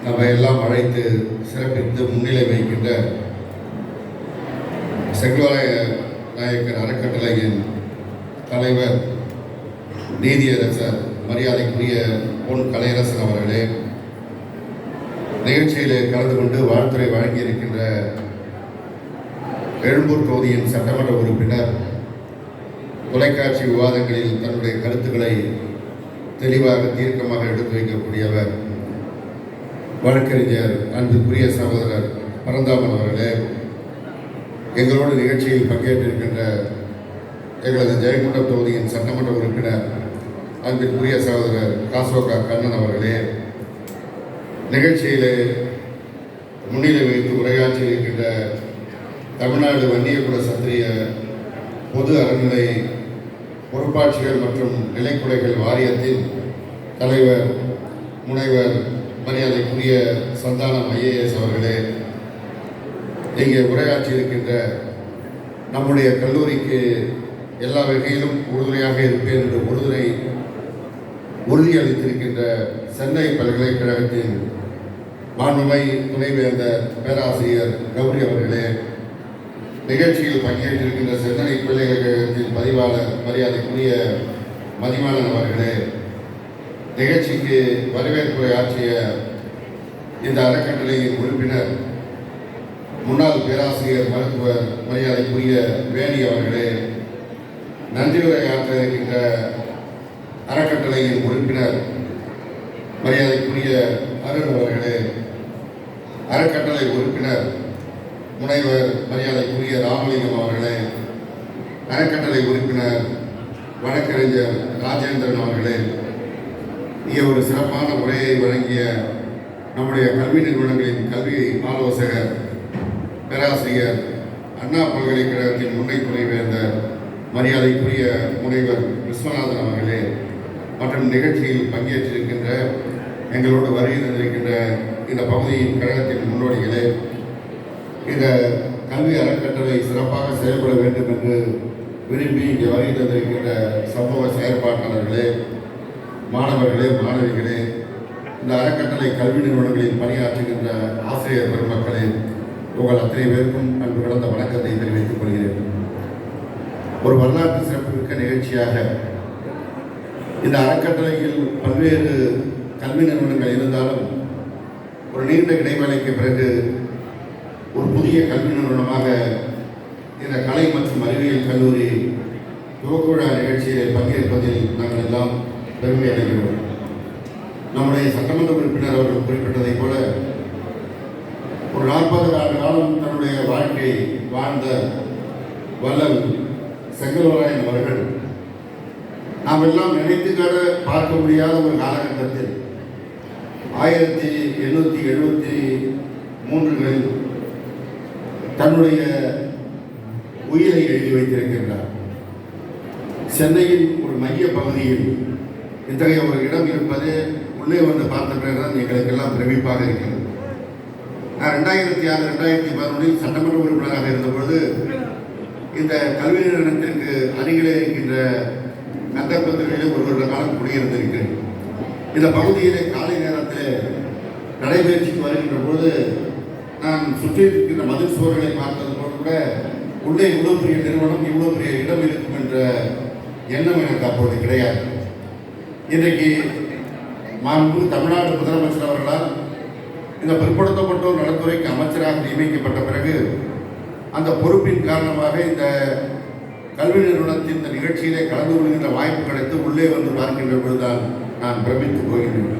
நம்ம எல்லாம் அழைத்து சிறப்பித்து முன்னிலை வைக்கின்ற செங்கோலை நாயக்கர் அறக்கட்டளையின் தலைவர் நீதியரசர் மரியாதைக்குரிய பொன் கலையரசன் அவர்களே, நிகழ்ச்சியிலே கலந்து கொண்டு வாழ்த்துறை வழங்கியிருக்கின்ற எழும்பூர் தொகுதியின் சட்டமன்ற உறுப்பினர், தொலைக்காட்சி விவாதங்களில் தன்னுடைய கருத்துக்களை தெளிவாக தீர்க்கமாக எடுத்து வைக்கக்கூடியவர் வழக்கறிஞர் அன்புக்குரிய சகோதரர் பரந்தாமன் அவர்களே, எங்களோடு நிகழ்ச்சியில் பங்கேற்றிருக்கின்ற எங்களது ஜெயங்கொண்டம் தொகுதியின் சட்டமன்ற உறுப்பினர் அன்பிற்குரிய சகோதரர் காசோகா கண்ணன் அவர்களே, நிகழ்ச்சியிலே முன்னிலை வைத்து உரையாற்றி இருக்கின்ற தமிழ்நாடு வன்னியகுல சத்திரிய பொது அறநிலை பொறுப்பாட்சிகள் மற்றும் நிலைக்குலைகள் வாரியத்தின் தலைவர் முனைவர் மரியாதைக்குரிய சந்தானம் ஐஏஎஸ் அவர்களே, இங்கே உரையாற்றியிருக்கின்ற நம்முடைய கல்லூரிக்கு எல்லா வகையிலும் உறுதுணையாக இருப்பேன் என்று உறுதியளித்திருக்கின்ற சென்னை பல்கலைக்கழகத்தின் மாண்புமை துணைவேந்தர் பேராசிரியர் கௌரி அவர்களே, நிகழ்ச்சியில் பங்கேற்றிருக்கின்ற சென்னை பல்கலைக்கழகத்தின் பதிவாளர் மரியாதைக்குரிய மதிமாறன் அவர்களே, நிகழ்ச்சிக்கு வரவேற்புரை ஆற்றிய இந்த அறக்கட்டளையின் உறுப்பினர் முன்னாள் பேராசிரியர் மருத்துவர் மரியாதைக்குரிய வேணி அவர்களே, நன்றியுரை ஆற்ற இருக்கின்ற அறக்கட்டளையின் உறுப்பினர் மரியாதைக்குரிய அருண் அவர்களே, அறக்கட்டளை உறுப்பினர் முனைவர் மரியாதைக்குரிய ராமலிங்கம் அவர்களே, அறக்கட்டளை உறுப்பினர் வழக்கறிஞர் ராஜேந்திரன் அவர்களே, இங்கே ஒரு சிறப்பான உரையை வழங்கிய நம்முடைய கல்வி நிறுவனங்களின் கல்வி ஆலோசகர் பேராசிரியர் அண்ணா பல்கலைக்கழகத்தின் முன்னை துணைவேந்தர் மரியாதைக்குரிய முனைவர் விஸ்வநாதன் அவர்களே, மற்றும் நிகழ்ச்சியில் பங்கேற்றிருக்கின்ற எங்களோடு வருகை தந்திருக்கின்ற இந்த பகுதியின் கழகத்தின் முன்னோடிகளே, இந்த கல்வி அறக்கட்டளை சிறப்பாக செயல்பட வேண்டும் என்று விரும்பி இங்கே வருகை தந்திருக்கின்ற சமூக செயற்பாட்டாளர்களே, மாணவர்களே, மாணவிகளே, இந்த அறக்கட்டளை கல்வி நிறுவனங்களில் பணியாற்றுகின்ற ஆசிரியர் பெருமக்களே, உங்கள் அத்தனை பேருக்கும் அன்பு கலந்த வணக்கத்தை தெரிவித்துக் கொள்கிறேன். ஒரு வரலாற்று சிறப்புமிக்க நிகழ்ச்சியாக இந்த அறக்கட்டளையில் பல்வேறு கல்வி நிறுவனங்கள் இருந்தாலும் ஒரு நீண்ட இடைவேளைக்கு பிறகு ஒரு புதிய கல்வி நிறுவனமாக இந்த கலை மற்றும் அறிவியல் கல்லூரி துவக்க விழா நிகழ்ச்சியில் பங்கேற்பதில் நாங்கள் எல்லாம் பெருமை அடைகிறோம். நம்முடைய சட்டமன்ற உறுப்பினர் அவர்கள் குறிப்பிட்டதைப் போல ஒரு 40 ஆண்டு காலம் தன்னுடைய வாழ்க்கை வாழ்ந்த வள்ளல் செங்கல்வராயன் அவர்கள் நாம் எல்லாம் நினைத்து கூட பார்க்க முடியாத ஒரு காலகட்டத்தில் 1873களில் தன்னுடைய உயிரை எழுதி வைத்திருக்கின்றார். சென்னையின் ஒரு மைய பகுதியில் இத்தகைய ஒரு இடம் இருப்பது உள்ளே வந்து பார்த்த பிறகுதான் எங்களுக்கெல்லாம் பிரமிப்பாக இருக்கிறது. நான் 2006 2011 சட்டமன்ற உறுப்பினராக இருந்தபொழுது இந்த கல்வி நிறுவனத்திற்கு அருகிலே இருக்கின்ற நந்தபத்திரிகையிலே ஒரு வருட காலம் குடியிருந்திருக்கிறேன். இந்த பகுதியிலே காலை நேரத்தில் நடைபயிற்சிக்கு வருகின்ற போது நான் சுற்றி இருக்கின்ற மதில் சுவர்களை பார்த்தது போது கூட உள்ளே இவ்வளவு பெரிய நிறுவனம், இவ்வளவு பெரிய இடம் இருக்கும் என்ற எண்ணம் எனக்கு அப்போது கிடையாது. இன்றைக்கு மாண்பு தமிழ்நாடு முதலமைச்சர் அவர்களால் இந்த பிற்படுத்தப்பட்டோர் நலத்துறைக்கு அமைச்சராக நியமிக்கப்பட்ட பிறகு அந்த பொறுப்பின் காரணமாக இந்த கல்வி நிறுவனத்தின் இந்த நிகழ்ச்சியிலே கலந்து கொள்கின்ற வாய்ப்பு கிடைத்து உள்ளே வந்து பார்க்கின்ற பொழுதுதான் நான் பிரமித்து போகின்றேன்.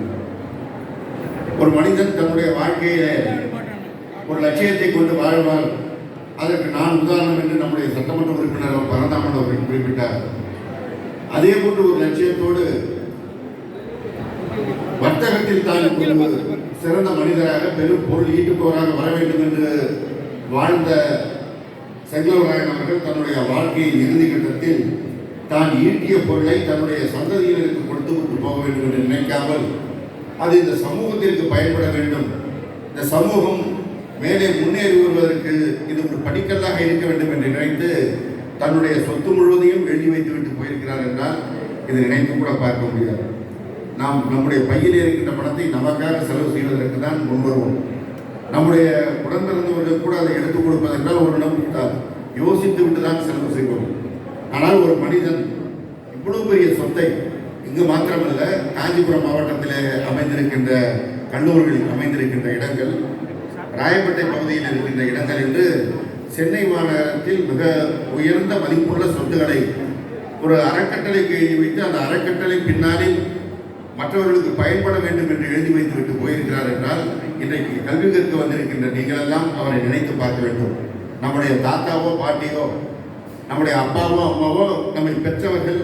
ஒரு மனிதன் தன்னுடைய வாழ்க்கையிலே ஒரு லட்சியத்தை கொண்டு வாழ்வால் அதற்கு நான் உதாரணம் என்று நம்முடைய சட்டமன்ற உறுப்பினர் பரந்தாமன் அவர்கள் குறிப்பிட்டார். அதே போன்று ஒரு லட்சியத்தோடு வர்த்தகத்தில் தான் ஒரு சிறந்த மனிதராக பெரும் பொருள் ஈட்டுப்பவராக வர வேண்டும் என்று வாழ்ந்த செங்கல்வராயன் அவர்கள் தன்னுடைய வாழ்க்கையின் இறுதி கட்டத்தில் தான் ஈட்டிய பொருளை தன்னுடைய சந்ததியினருக்கு கொடுத்து விட்டு போக வேண்டும் என்று நினைக்காமல் அது இந்த சமூகத்திற்கு பயன்பட வேண்டும், இந்த சமூகம் மேலே முன்னேறி வருவதற்கு இது ஒரு படிக்கல்லாக இருக்க வேண்டும் என்று நினைத்து தன்னுடைய சொத்து முழுவதையும் எழுதி வைத்து விட்டு போயிருக்கிறார் என்றால் இதை நினைத்து கூட பார்க்க முடியாது. நாம் நம்முடைய பையிலே இருக்கின்ற பணத்தை நமக்காக செலவு செய்வதற்கு தான் முன்வருவோம். நம்முடைய உடன்பிறந்தவர்கள் கூட அதை எடுத்துக் கொடுப்பதென்றால் ஒரு நிமிடம் யோசித்து விட்டு தான் செலவு செய்வோம். ஆனால் ஒரு மனிதன் இவ்வளவு பெரிய சொத்தை இங்கு மாத்திரமல்ல, காஞ்சிபுரம் மாவட்டத்தில் அமைந்திருக்கின்ற கல்லூரிகளில் அமைந்திருக்கின்ற இடங்கள், ராயப்பேட்டை பகுதியில் இருக்கின்ற இடங்கள் என்று சென்னை மாநகரத்தில் மிக உயர்ந்த மதிப்புள்ள சொத்துக்களை ஒரு அறக்கட்டளைக்கு எழுதி வைத்து அந்த அறக்கட்டளை பின்னாளில் மற்றவர்களுக்கு பயன்பட வேண்டும் என்று எழுதி வைத்து விட்டு போயிருக்கிறார் என்றால், இன்றைக்கு கல்வி கற்க வந்திருக்கின்ற நீங்களெல்லாம் அவரை நினைத்து பார்க்க வேண்டும். நம்முடைய தாத்தாவோ பாட்டியோ நம்முடைய அப்பாவோ அம்மாவோ நம்மை பெற்றவர்கள்,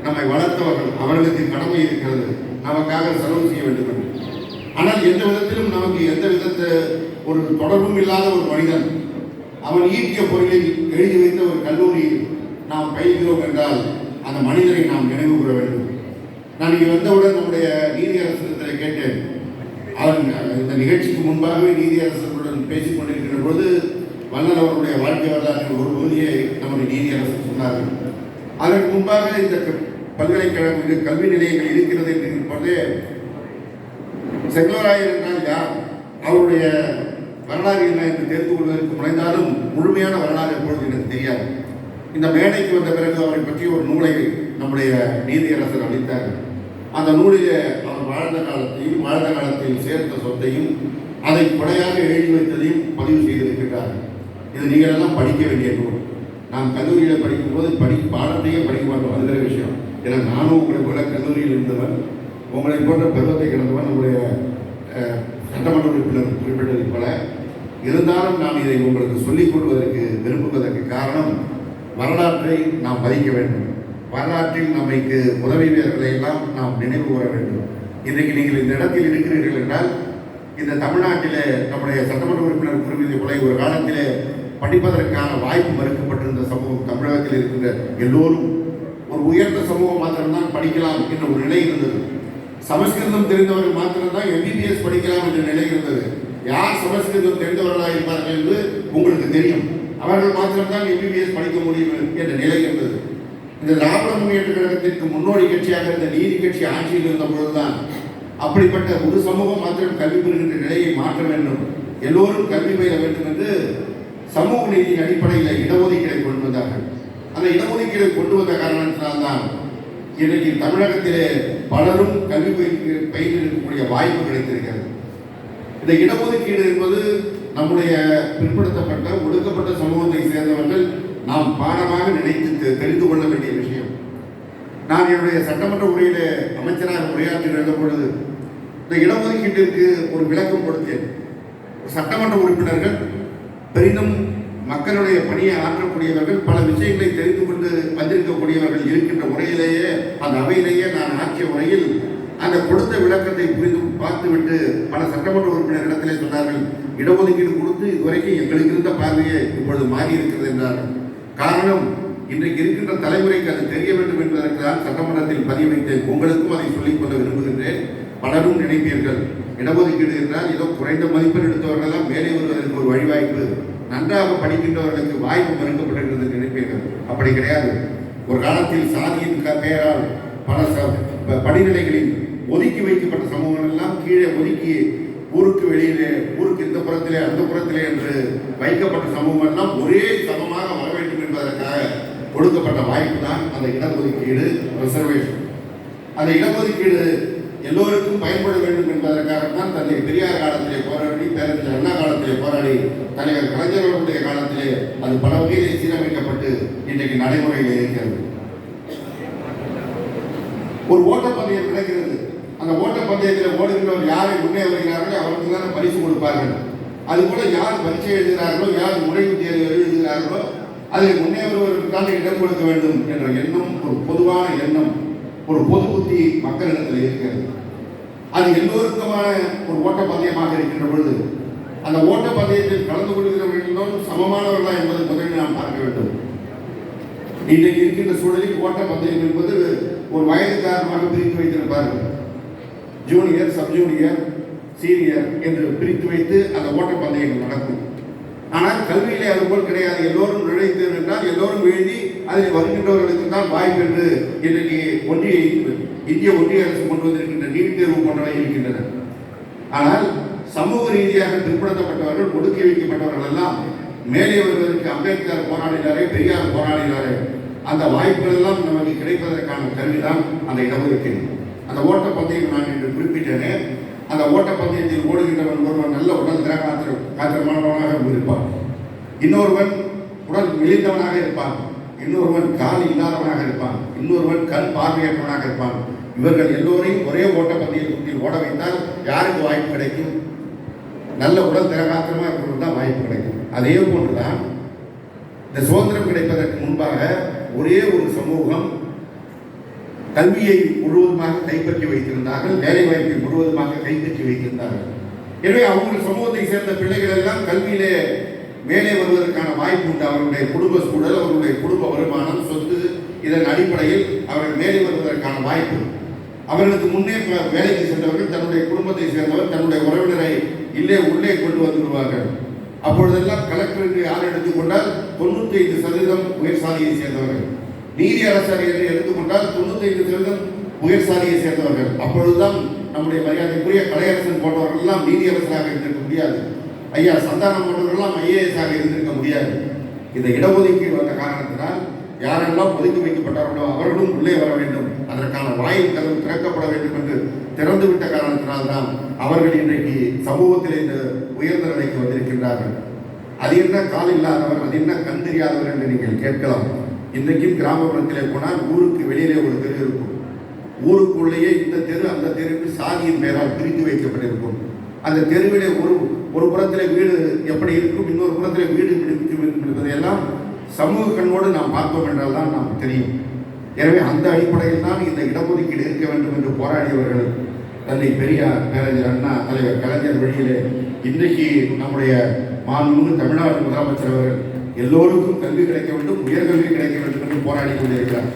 நம்மை வளர்த்தவர்கள், அவர்களுக்கு கடமை இருக்கிறது நமக்காக செலவு செய்ய வேண்டும் என்று. ஆனால் எந்த விதத்திலும் நமக்கு எந்த விதத்த ஒரு தொடர்பும் இல்லாத ஒரு மனிதன் அவன் ஈட்டிய பொருளில் எழுதி வைத்த ஒரு கல்லூரியில் நாம் பயில்கிறோம் என்றால் அந்த மனிதரை நாம் நினைவு கூற வேண்டும். நான் இங்கே வந்தவுடன் நம்முடைய நீதியரசத்தில் கேட்டேன். அவன் இந்த நிகழ்ச்சிக்கு முன்பாகவே நீதியரசர்களுடன் பேசிக் கொண்டிருக்கின்ற பொழுது வல்லல் அவருடைய வாழ்க்கை வரலாற்றின் ஒரு பகுதியை நம்முடைய நீதியரசர் சொன்னார்கள். அதற்கு முன்பாக இந்த பல்கலைக்கழக கல்வி நிலையங்கள் இருக்கிறது என்று போதே செங்கோராயர் என்றால் யார், அவருடைய வரலாறு என்ன என்று தெரிந்து கொள்வதற்கு முனைந்தாலும் முழுமையான வரலாறு எப்பொழுது எனக்கு தெரியாது. இந்த மேடைக்கு வந்த பிறகு அவரை பற்றி ஒரு நூலை நம்முடைய நீதியரசர் அளித்தார். அந்த நூலிலே அவர் வாழ்ந்த காலத்தில் சேர்த்த சொத்தையும் அதை கொலையாக எழுதி வைத்ததையும் பதிவு செய்திருக்கிறார். இது நீங்கள் எல்லாம் படிக்க வேண்டிய நூல். நாம் கல்லூரியில் படிக்கும்போது பாடத்தையே படிக்க மாட்டோம், அது வேறு விஷயம். ஏன்னா நானும் உங்களை போல கல்லூரியில் இருந்தவன், உங்களை போன்ற பருவத்தை கிடந்தவன் நம்முடைய சட்டமன்ற உறுப்பினர் குறிப்பிட்டதை போல. இருந்தாலும் நான் இதை உங்களுக்கு சொல்லிக் கொள்வதற்கு விரும்புவதற்கு காரணம், வரலாற்றை நாம் மதிக்க வேண்டும். வரலாற்றில் நமக்கு உதவியவர்களை எல்லாம் நாம் நினைவு கூற வேண்டும். இன்றைக்கு நீங்கள் இந்த இடத்தில் இருக்கிறீர்கள் என்றால், இந்த தமிழ்நாட்டிலே நம்முடைய சட்டமன்ற உறுப்பினர் குறிப்பிட்டதை போல ஒரு காலத்திலே படிப்பதற்கான வாய்ப்பு மறுக்கப்பட்டிருந்த சமூகம் தமிழகத்தில் இருக்கின்ற எல்லோரும் ஒரு உயர்ந்த சமூகம் மாத்திரம்தான் படிக்கலாம் என்ற ஒரு நிலை இருந்தது. சமஸ்கிருதம் தெரிந்தவர்கள் மாத்திரம்தான் MBBS படிக்கலாம் என்ற நிலை இருந்தது. யார் சமஸ்கிருதம் தெரிந்தவர்களாக இருப்பார்கள் என்று உங்களுக்கு தெரியும். அவர்கள் மாத்திரம்தான் MBBS படிக்க முடியும் என்ற நிலை இருந்தது. இந்த திராவிட முன்னேற்ற கழகத்திற்கு முன்னோடி கட்சியாக இருந்த நீதி கட்சி ஆட்சியில் இருந்த பொழுதுதான் அப்படிப்பட்ட ஒரு சமூகம் மாத்திரம் கல்வி பெறுகின்ற நிலையை மாற்ற வேண்டும், எல்லோரும் கல்வி பயில வேண்டும் என்று சமூக நீதியின் அடிப்படையில் இடஒதுக்கீடை கொண்டு வந்தார்கள். அந்த இடஒதுக்கீடை கொண்டு வந்த காரணத்தினால்தான் இன்றைக்கு தமிழகத்திலே பலரும் கல்வி பயிலிருக்கக்கூடிய வாய்ப்பு கிடைத்திருக்கிறது. இந்த இடஒதுக்கீடு என்பது நம்முடைய பிற்படுத்தப்பட்ட ஒடுக்கப்பட்ட சமூகத்தை சேர்ந்தவர்கள் நாம் பாடமாக நினைத்து தெரிந்து கொள்ள வேண்டிய விஷயம். நான் என்னுடைய சட்டமன்ற உரையிலே அமைச்சராக உரையாற்றி இருந்த பொழுது இந்த இடஒதுக்கீட்டிற்கு ஒரு விளக்கம் கொடுத்தேன். சட்டமன்ற உறுப்பினர்கள் பெரிதும் மக்களுடைய பணியை ஆற்றக்கூடியவர்கள், பல விஷயங்களை தெரிந்து கொண்டு வந்திருக்கக்கூடியவர்கள் இருக்கின்ற முறையிலேயே அந்த அவையிலேயே நான் ஆற்றிய முறையில் அந்த கொடுத்த விளக்கத்தை புரிந்து பார்த்துவிட்டு பல சட்டமன்ற உறுப்பினரிடத்திலே சொன்னார்கள், இடஒதுக்கீடு கொடுத்து இதுவரைக்கும் எங்களுக்கு இருந்த பார்வையே இப்பொழுது மாறி இருக்கிறது என்றார்கள். காரணம், இன்றைக்கு இருக்கின்ற தலைமுறைக்கு அது தெரிய வேண்டும் என்பதற்கு தான் சட்டமன்றத்தில் பதிவு வைத்தேன். உங்களுக்கும் அதை சொல்லிக் கொள்ள விரும்புகின்றேன். பலரும் நினைப்பீர்கள், இடஒதுக்கீடு என்றால் ஏதோ குறைந்த மதிப்பெண் எடுத்தவர்களெல்லாம் மேலே வருவதற்கு ஒரு வழிவாய்ப்பு, நன்றாக படிக்கின்றவர்களுக்கு வாய்ப்பு மறுக்கப்படுகிறது நினைப்பீர்கள். அப்படி கிடையாது. ஒரு காலத்தில் சாதியின் பெயரால் பல படிநிலைகளில் ஒதுக்கி வைக்கப்பட்ட சமூகங்கள் எல்லாம் கீழே ஒதுக்கி ஊருக்கு வெளியிலே, ஊருக்கு இந்த புறத்திலே அந்த புறத்திலே என்று வைக்கப்பட்ட சமூகம் எல்லாம் ஒரே சமமாக வர வேண்டும் என்பதற்காக கொடுக்கப்பட்ட வாய்ப்பு தான் அந்த இடஒதுக்கீடு, ரிசர்வேஷன். அந்த இடஒதுக்கீடு எல்லோருக்கும் பயன்பட வேண்டும் என்பதற்காகத்தான் தந்தை பெரியார் காலத்திலே போராடி, பேரறிஞர் அண்ணா காலத்திலே போராடி, தலைவர் கலைஞர்களுடைய காலத்திலே அது பல வகையிலே சீரமைக்கப்பட்டு இன்றைக்கு நடைமுறையில் இருக்கிறது. ஒரு ஓட்டப்பந்தயம் நடக்கிறது. அந்த ஓட்டப்பந்தயத்தில் ஓடுகின்றவர் யாரை முன்னே வருகிறார்களோ அவருக்கு தான் பரிசு கொடுப்பார்கள். அதுபோல யார் பரீட்சை எழுதுகிறார்களோ, யார் நுழைவுத் தேர்வு எழுதுகிறார்களோ அதில் முன்னே வருவதற்கு தான் இடம் கொடுக்க வேண்டும் என்ற எண்ணம், ஒரு பொதுவான எண்ணம், ஒரு பொது புத்தி மக்களிடத்தில் இருக்கிறது. அது எல்லோருக்குமான ஒரு ஓட்டப்பந்தயமாக இருக்கின்ற பொழுது அந்த ஓட்டப்பந்தயத்தில் கலந்து கொள்கிறவர்களும் சமமானவர்களா என்பதை முதலில் நாம் பார்க்க வேண்டும். இன்றைக்கு இருக்கின்ற சூழலில் ஓட்டப்பந்தயம் என்பது ஒரு வயது காரணமாக பிரித்து வைத்திருப்பார்கள். ஜூனியர், சப் ஜூனியர், சீனியர் என்று பிரித்து வைத்து அந்த ஓட்டப்பந்தயங்கள் நடக்கும். ஆனால் கல்வியிலே அதுபோல் கிடையாது. எல்லோரும் நுழைத்தேன் என்றால் எல்லோரும் எழுதி அதில் வருகின்றவர்களுக்கு தான் வாய்ப்பு என்று இன்றைக்கு ஒன்றிய இந்திய ஒன்றிய அரசு கொண்டு வந்திருக்கின்ற நீட் தேர்வு போன்றவை இருக்கின்றன. ஆனால் சமூக ரீதியாக பிற்படுத்தப்பட்டவர்கள், ஒடுக்கி வைக்கப்பட்டவர்கள் எல்லாம் மேலே வருவதற்கு அம்பேத்கர் போராடினாரே, பெரியார் போராடினாரே, அந்த வாய்ப்புகள் எல்லாம் நமக்கு கிடைப்பதற்கான கருவிதான் அந்த இடஒதுக்கீடு. அந்த ஓட்டப்பந்தயம் நான் இன்று குறிப்பிட்டேனே, அந்த ஓட்டப்பந்தயத்தில் ஓடுகின்றவன் ஒருவன் நல்ல உடல் திறகாத்திரமானவனாக இருப்பான், இன்னொருவன் உடல் மெலிந்தவனாக இருப்பான், இன்னொருவன் கால் இல்லாதவனாக இருப்பான், இன்னொருவன் கண் பார்வையற்றவனாக இருப்பான். இவர்கள் எல்லோரையும் ஒரே ஓட்டப்பந்தயத்தில் ஓட வைத்தால் யாருக்கு வாய்ப்பு கிடைக்கும்? நல்ல உடல் திறகாத்திரமாக இருக்கிறது தான் வாய்ப்பு கிடைக்கும். அதே போன்றுதான் இந்த சுதந்திரம் கிடைப்பதற்கு முன்பாக ஒரே ஒரு சமூகம் கல்வியை முழுவதுமாக கைப்பற்றி வைத்திருந்தார்கள், வேலை வாய்ப்பை முழுவதுமாக கைப்பற்றி வைத்திருந்தார்கள். எனவே அவர்கள் சமூகத்தை சேர்ந்த பிள்ளைகள் எல்லாம் கல்வியிலே மேலே வருவதற்கான வாய்ப்பு உண்டு. அவர்களுடைய குடும்ப சூழல், அவர்களுடைய குடும்ப வருமானம், சொத்து, இதன் அடிப்படையில் அவர்கள் மேலே வருவதற்கான வாய்ப்பு. அவர்களுக்கு முன்னே வேலைக்கு சென்றவர்கள் தன்னுடைய குடும்பத்தை சேர்ந்தவர், தன்னுடைய உறவினரை உள்ளே கொண்டு வந்துவிடுவார்கள். அப்பொழுதெல்லாம் கலெக்டருக்கு யார் எடுத்துக்கொண்டால் 95% உயர் சாதியை சேர்ந்தவர்கள், நீதி அரசர் என்று எடுத்துக்கொண்டால் 95% உயர் சாதியை சேர்ந்தவர்கள். அப்பொழுதுதான் நம்முடைய மரியாதைக்குரிய கலையரசன் போன்றவர்கள் எல்லாம் நீதி அரசராக இருந்திருக்க முடியாது, ஐயா சந்தானம் போன்றவர்களெல்லாம் IAS ஆக இருந்திருக்க முடியாது. இந்த இடஒதுக்கீடு வந்த காரணத்தினால் யாரெல்லாம் ஒதுக்கி வைக்கப்பட்டார்களோ அவர்களும் உள்ளே வர வேண்டும், அதற்கான வாயில் கதவு திறக்கப்பட வேண்டும் என்று திறந்துவிட்ட காரணத்தினால்தான் அவர்கள் இன்றைக்கு சமூகத்தில் இந்த உயர்ந்த நிலைக்கு வந்திருக்கின்றார்கள். அது என்ன கால் இல்லாதவர், அது என்ன கண் தெரியாதவர் என்று நீங்கள் கேட்கலாம். இன்றைக்கும் கிராமப்புறத்திலே போனால் ஊருக்கு வெளியிலே ஒரு தெரு இருக்கும், ஊருக்குள்ளேயே இந்த தெரு அந்த தெருக்கு சாதியின் பெயரால் பிரித்து வைக்கப்பட்டிருக்கும். அந்த தெருவிலே ஒரு புறத்திலே வீடு எப்படி இருக்கும், இன்னொரு புறத்திலே வீடு இருக்கும் என்பதையெல்லாம் சமூக கண்ணோடு நாம் பார்த்தோம் என்றால் தான் நாம் தெரியும். எனவே அந்த அடிப்படையில் தான் இந்த இடஒதுக்கீடு இருக்க வேண்டும் என்று போராடியவர்கள் தந்தை பெரியார், பேரறிஞர் அண்ணா, தலைவர் கலைஞர் வழியிலே இன்றைக்கு நம்முடைய மாண்புமிகு தமிழ்நாடு முதலமைச்சர் அவர்கள் எல்லோருக்கும் கல்வி கிடைக்க வேண்டும், உயர்கல்வி கிடைக்க வேண்டும் என்று போராடி கொண்டிருக்கிறார்.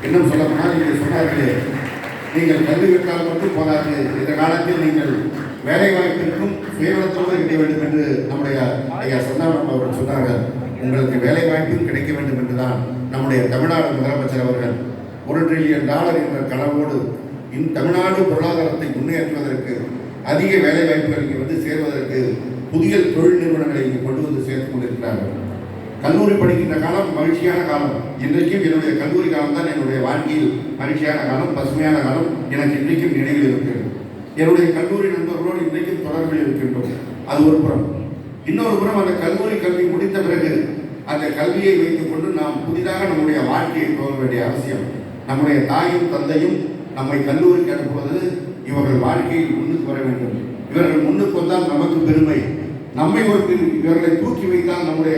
இன்னும் சொல்ல போனால் நீங்கள் சொன்னார்களே, நீங்கள் கல்வி கற்றால் மட்டும் போதாது, இந்த காலத்தில் நீங்கள் வேலை வாய்ப்பிற்கும் சுயநலத்தோடு கிடைக்க வேண்டும் என்று நம்முடைய ஐயா சந்தானம் அவர்கள் சொன்னார்கள். உங்களுக்கு வேலை வாய்ப்பும் கிடைக்க வேண்டும் என்றுதான் நம்முடைய தமிழ்நாடு முதலமைச்சர் அவர்கள் $1 டிரில்லியன் என்ற கனவோடு இந்த தமிழ்நாடு பொருளாதாரத்தை முன்னேற்றுவதற்கு, அதிக வேலை வாய்ப்புகள் இங்கே வந்து சேர்வதற்கு புதிய தொழில் நிறுவனங்களை இங்கே கொண்டு வந்து சேர்த்துக் கொண்டிருக்கிறார்கள். கல்லூரி படிக்கின்ற காலம் மகிழ்ச்சியான காலம். இன்றைக்கும் என்னுடைய கல்லூரி காலம் தான் என்னுடைய வாழ்க்கையில் மகிழ்ச்சியான காலம், பசுமையான காலம். எனக்கு இன்றைக்கும் நினைவில் இருக்கிறது. என்னுடைய கல்லூரி நண்பர்களோடு இன்றைக்கும் தொடர்பில் இருக்கின்றோம். அது ஒரு புறம். இன்னொரு புறம், அந்த கல்லூரி கல்வி முடித்த பிறகு அந்த கல்வியை வைத்துக் கொண்டு நாம் புதிதாக நம்முடைய வாழ்க்கையை துவங்க வேண்டிய அவசியம். நம்முடைய தாயும் தந்தையும் நம்மை கல்லூரிக்கு அனுப்புவது இவர்கள் வாழ்க்கையில் முன்னுக்கு வர வேண்டும். இவர்கள் முன்னுக்கு வந்தால் நமக்கு பெருமை. நம்மை இவர்களை தூக்கி வைத்தால் நம்முடைய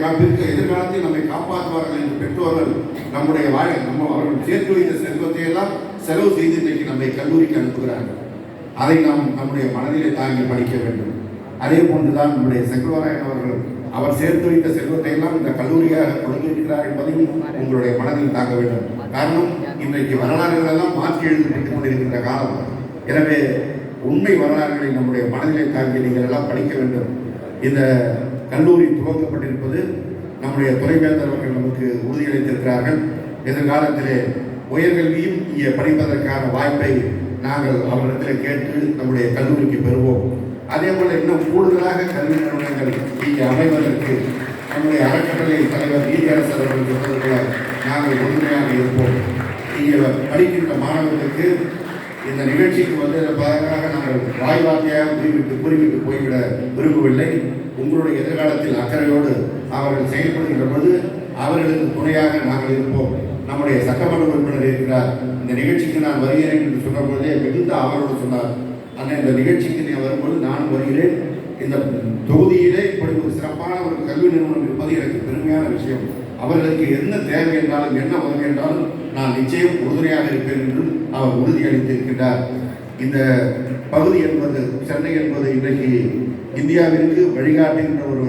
எதிர்காலத்தில் நம்மை காப்பாற்றுவார்கள் என்று பெற்றோர்கள் நம்முடைய அவர்கள் சேர்த்து வைத்த செல்வத்தை எல்லாம் செலவு செய்து இன்றைக்கு நம்மை கல்லூரிக்கு அனுப்புகிறார்கள். அதை நாம் நம்முடைய மனதிலே தாங்கி படிக்க வேண்டும். அதே போன்றுதான் நம்முடைய செல்வராயன் அவர்கள் அவர் சேர்த்து வைத்த செல்வத்தை எல்லாம் இந்த கல்லூரியாக கொடுத்திருக்கிறார் என்பதையும் உங்களுடைய மனதில் தாங்க வேண்டும். காரணம், இன்றைக்கு வரலாறுகள் எல்லாம் மாற்றி எழுதப்பட்டுக் கொண்டிருக்கின்ற காலம். எனவே உண்மை வரலாறுகளை நம்முடைய மனதிலே தாங்கி நீங்கள் எல்லாம் படிக்க வேண்டும். இந்த கல்லூரி துவக்கப்பட்டிருப்பது நம்முடைய துணைவேந்தர் அவர்கள் நமக்கு உறுதியளித்திருக்கிறார்கள். எதிர்காலத்திலே உயர்கல்வியும் இங்கே படிப்பதற்கான வாய்ப்பை நாங்கள் அவரிடத்தில் கேட்டு நம்முடைய கல்லூரிக்கு பெறுவோம். அதே போல இன்னும் கூடுதலாக கல்வி நிறுவனங்கள் இங்கே அமைவதற்கு நம்முடைய அறக்கட்டளை தலைவர் நீதியரசர் அவர்கள் சொன்னதுல நாங்கள் உறுதுணையாக இருப்போம். இங்கே படிக்கின்ற மாணவர்களுக்கு இந்த நிகழ்ச்சிக்கு வந்ததற்காக நாங்கள் வாய்வார்த்தையாக குறிவிட்டு போய்விட விரும்பவில்லை. உங்களுடைய எதிர்காலத்தில் அக்கறையோடு அவர்கள் செயல்படுகின்ற பொழுது அவர்களுக்கு துணையாக நாங்கள் இருப்போம். நம்முடைய சட்டமன்ற உறுப்பினர் இருக்கிறார். இந்த நிகழ்ச்சிக்கு நான் வருகிறேன் என்று சொன்ன பொழுதே மிகுந்த அவரோடு சொன்னார், ஆனால் இந்த நிகழ்ச்சிக்கு நீ வரும்போது நான் வருகிறேன். இந்த தொகுதியிலே இப்படி ஒரு சிறப்பான ஒரு கல்வி நிறுவனம் இருப்பது எனக்கு பெருமையான விஷயம். அவர்களுக்கு என்ன தேவை என்றாலும் என்ன உதவி என்றாலும் நான் நிச்சயம் உறுதுணையாக இருப்பேன் என்றும் அவர் உறுதியளித்திருக்கின்றார். இந்த பகுதி என்பது, சென்னை என்பது இன்றைக்கு இந்தியாவிற்கு வழிகாட்டுகின்ற ஒரு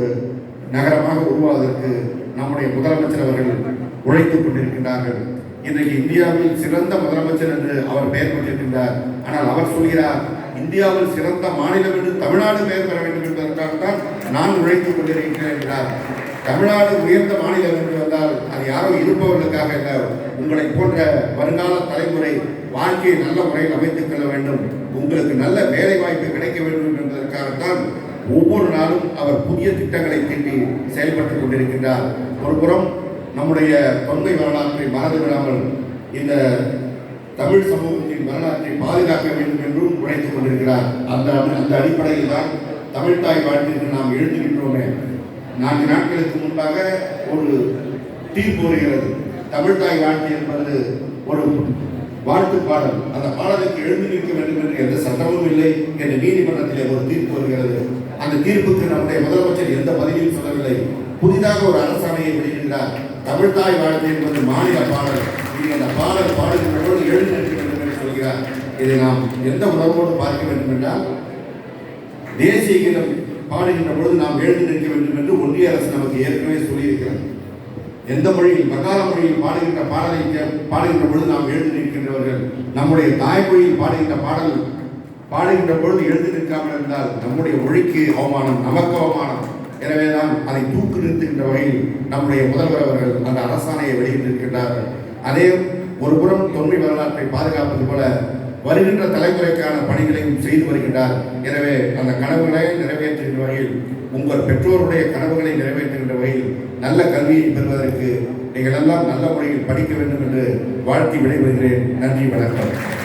நகரமாக உருவாவதற்கு நம்முடைய முதலமைச்சர் அவர்கள் உழைத்துக் கொண்டிருக்கின்றார்கள். இன்றைக்கு இந்தியாவில் சிறந்த முதலமைச்சர் என்று அவர் பெயர் பெற்றிருக்கின்றார். ஆனால் அவர் சொல்கிறார், இந்தியாவில் சிறந்த மாநிலம் என்று தமிழ்நாடு பெயர் பெற வேண்டும் என்பதற்காகத்தான் நான் உழைத்துக் கொண்டிருக்கிறேன் என்றார். தமிழ்நாடு உயர்ந்த மாநிலம் என்று வந்தால் அது யாரோ இருப்பவர்களுக்காக அல்ல, உங்களை போன்ற வருங்கால தலைமுறை வாழ்க்கையை நல்ல முறையில் அமைத்துக் கொள்ள வேண்டும், உங்களுக்கு நல்ல வேலை வாய்ப்பு கிடைக்க வேண்டும் என்பதற்காகத்தான் ஒவ்வொரு நாளும் அவர் புதிய திட்டங்களை தீட்டி செயல்பட்டுக் கொண்டிருக்கின்றார். ஒரு புறம் நம்முடைய தொன்மை வரலாற்றை மறந்து விடாமல் இந்த தமிழ் சமூகத்தின் வரலாற்றை பாதுகாக்க வேண்டும் என்றும் உழைத்துக் கொண்டிருக்கிறார். அந்த அடிப்படையில் தான் தமிழ்தாய் வாழ்த்திற்கு நாம் எழுந்துகின்றோமே. 4 நாட்களுக்கு முன்பாக ஒரு தீர்ப்பு வருகிறது. தமிழ்தாய் வாழ்த்து என்பது ஒரு வாழ்த்து பாடல். அந்த பாடலுக்கு எழுந்து நிற்க வேண்டும் என்று எந்த சட்டமும் இல்லை என்று நீதிமன்றத்திலே ஒரு தீர்ப்பு வருகிறது. அந்த தீர்ப்புக்கு நம்முடைய முதலமைச்சர் எந்த பதிலையும் சொல்லவில்லை. புதிதாக ஒரு அரசாணையை வெளியிடுகிறார். தமிழ்தாய் வாழ்த்து என்பது மாநில பாடல், நீங்கள் அந்த பாடல் பாடுகின்றபோது எழுந்து நிற்க வேண்டும் என்று சொல்கிறார். இதை நாம் எந்த உணர்வோடு பார்க்க வேண்டும் என்றால், தேசிய கீதம் பாடுகின்ற பொழுது நாம் எழுந்து நிற்க வேண்டும் என்று ஒன்றிய அரசு நமக்கு ஏற்கனவே சொல்லியிருக்கிறது. எந்த மொழியில், வங்காள மொழியில் பாடுகின்ற பாடலை பாடுகின்ற பொழுது நாம் எழுந்து நிற்கின்றவர்கள், நம்முடைய தாய்மொழியில் பாடுகின்ற பொழுது எழுந்து நிற்காமல் இருந்தால் நம்முடைய மொழிக்கு அவமானம், நமக்கு அவமானம். எனவேதான் அதை தூக்கு நிறுத்துகின்ற வகையில் நம்முடைய முதல்வர் அவர்கள் அந்த அரசாணையை வெளியிட்டிருக்கின்றார்கள். அதே ஒரு புறம் தொன்மை வரலாற்றை பாதுகாப்பது போல வருகின்ற தலைமுறைக்கான பணிகளையும் செய்து வருகின்றார். எனவே அந்த கனவுகளை நிறைவேற்றுகின்ற வகையில், உங்கள் பெற்றோருடைய கனவுகளை நிறைவேற்றுகின்ற வகையில் நல்ல கல்வியை பெறுவதற்கு நீங்கள் எல்லாம் நல்ல முறையில் படிக்க வேண்டும் என்று வாழ்த்தி விடைபெறுகிறேன். நன்றி, வணக்கம்.